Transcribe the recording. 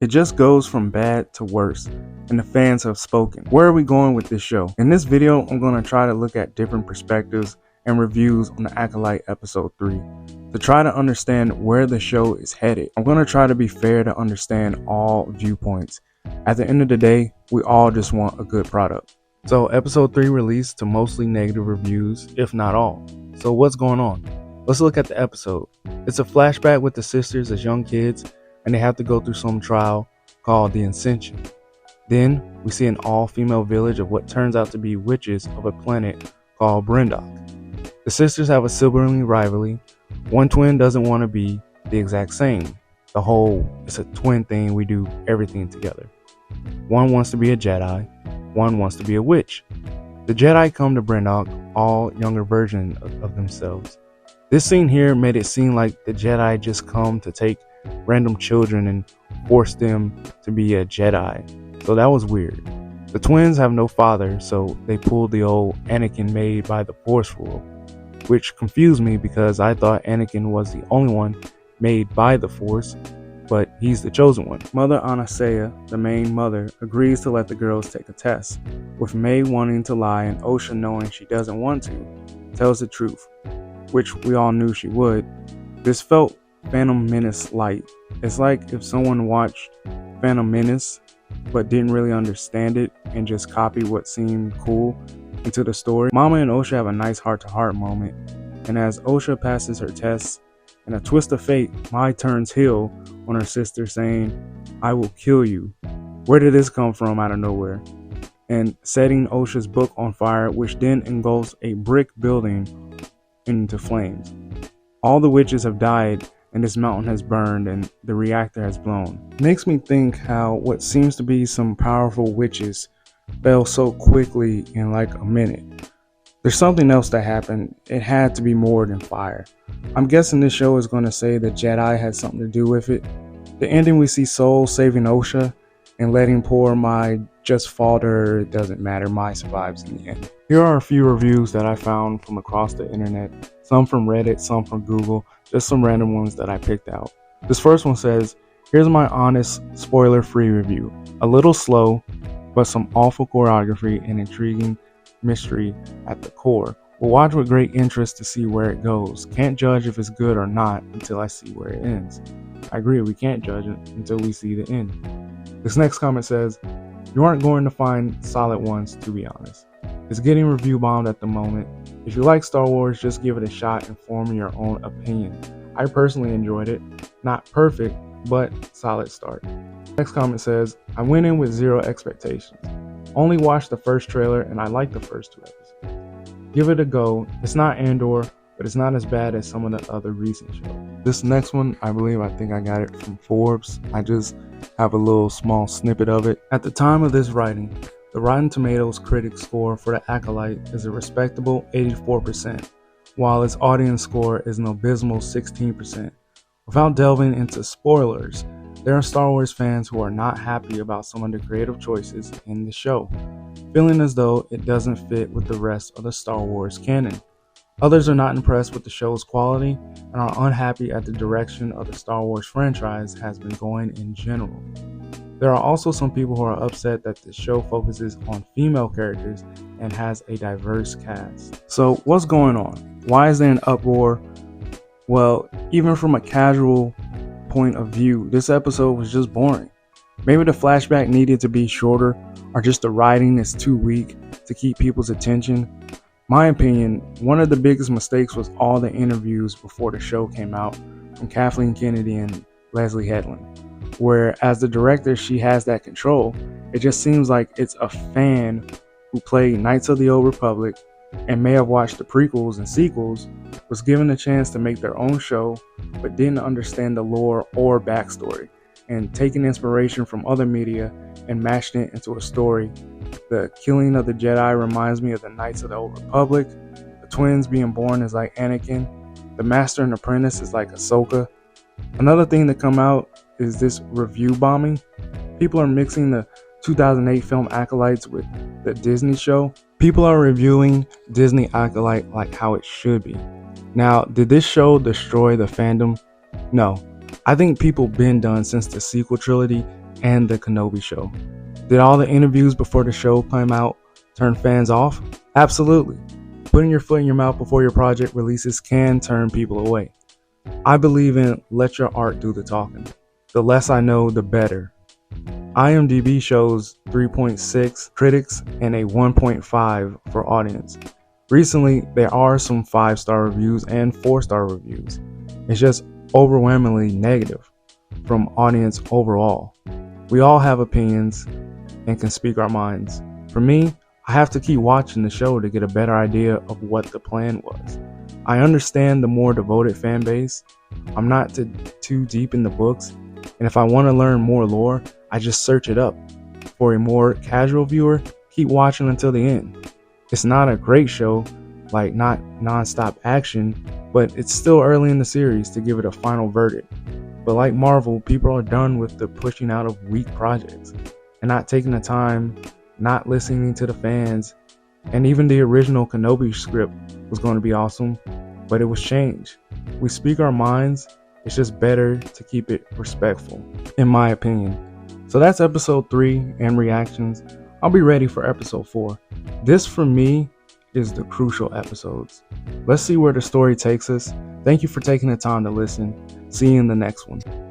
It just goes from bad to worse, and the fans have spoken. Where are we going with this show? In this video, I'm going to try to look at different perspectives and reviews on the Acolyte episode 3 to try to understand where the show is headed. I'm going to try to be fair to understand all viewpoints. At the end of the day, we all just want a good product. So episode 3 released to mostly negative reviews, if not all. So what's going on? Let's look at the episode. It's a flashback with the sisters as young kids, and they have to go through some trial called the Ascension. Then we see an all-female village of what turns out to be witches of a planet called Brindok. The sisters have a sibling rivalry. One twin doesn't want to be the exact same. The whole it's a twin thing, we do everything together. One wants to be a Jedi, one wants to be a witch. The Jedi come to Brindok, all younger versions of themselves. This scene here made it seem like the Jedi just come to take random children and force them to be a Jedi. So that was weird. The twins have no father, so they pulled the old Anakin made by the Force rule, which confused me because I thought Anakin was the only one made by the Force, but he's the chosen one. Mother Anastasia, the main mother, agrees to let the girls take a test, with May wanting to lie and Osha knowing she doesn't want to, tells the truth, which we all knew she would. This felt Phantom Menace light. It's like if someone watched Phantom Menace but didn't really understand it and just copied what seemed cool into the story. Mama and Osha have a nice heart-to-heart moment, and as Osha passes her tests, in a twist of fate, Mai turns heel on her sister saying, "I will kill you." Where did this come from out of nowhere? And setting Osha's book on fire, which then engulfs a brick building into flames. All the witches have died, and this mountain has burned and the reactor has blown. Makes me think how what seems to be some powerful witches fell so quickly in like a minute. There's something else that happened. It had to be more than fire. I'm guessing this show is going to say the Jedi had something to do with it. The ending, we see Soul saving Osha and letting poor Mai just fall to her. It doesn't matter, Mai survives in the end. Here are a few reviews that I found from across the internet, some from Reddit, some from Google, just some random ones that I picked out. This first one says, "Here's my honest, spoiler-free review. A little slow, but some awful choreography and intriguing mystery at the core. We'll watch with great interest to see where it goes. Can't judge if it's good or not until I see where it ends." I agree, we can't judge it until we see the end. This next comment says, "You aren't going to find solid ones, to be honest. It's getting review bombed at the moment. If you like Star Wars, just give it a shot and form your own opinion. I personally enjoyed it. Not perfect, but solid start." Next comment says, "I went in with zero expectations. Only watched the first trailer and I liked the first 2 episodes. Give it a go. It's not Andor, but it's not as bad as some of the other recent shows." This next one, I think I got it from Forbes. I just have a little small snippet of it. "At the time of this writing, the Rotten Tomatoes critic score for The Acolyte is a respectable 84%, while its audience score is an abysmal 16%. Without delving into spoilers, there are Star Wars fans who are not happy about some of the creative choices in the show, feeling as though it doesn't fit with the rest of the Star Wars canon. Others are not impressed with the show's quality and are unhappy at the direction of the Star Wars franchise has been going in general. There are also some people who are upset that the show focuses on female characters and has a diverse cast." So what's going on? Why is there an uproar? Well, even from a casual point of view, this episode was just boring. Maybe the flashback needed to be shorter, or just the writing is too weak to keep people's attention. My opinion, one of the biggest mistakes was all the interviews before the show came out from Kathleen Kennedy and Leslie Headland, where as the director she has that control. It just seems like it's a fan who played Knights of the Old Republic and may have watched the prequels and sequels, was given a chance to make their own show but didn't understand the lore or backstory, and taking inspiration from other media and mashed it into a story. The killing of the Jedi reminds me of the Knights of the Old Republic. The twins being born is like Anakin. The Master and Apprentice is like Ahsoka. Another thing to come out is this review bombing. People are mixing the 2008 film Acolytes with the Disney show. People are reviewing Disney Acolyte like how it should be. Now, did this show destroy the fandom? No. I think people been done since the sequel trilogy and the Kenobi show. Did all the interviews before the show came out turn fans off? Absolutely. Putting your foot in your mouth before your project releases can turn people away. I believe in let your art do the talking. The less I know, the better. IMDb shows 3.6 critics and a 1.5 for audience. Recently, there are some 5-star reviews and 4-star reviews. It's just overwhelmingly negative from audience overall. We all have opinions and can speak our minds. For me, I have to keep watching the show to get a better idea of what the plan was. I understand the more devoted fan base. I'm not too deep in the books, and if I want to learn more lore, I just search it up. For a more casual viewer, keep watching until the end. It's not a great show, like not non-stop action, but it's still early in the series to give it a final verdict. But like Marvel, people are done with the pushing out of weak projects and not taking the time, not listening to the fans. And even the original Kenobi script was going to be awesome, but it was changed. We speak our minds. It's just better to keep it respectful, in my opinion. So that's episode 3 and reactions. I'll be ready for episode 4. This for me is the crucial episodes. Let's see where the story takes us. Thank you for taking the time to listen. See you in the next one.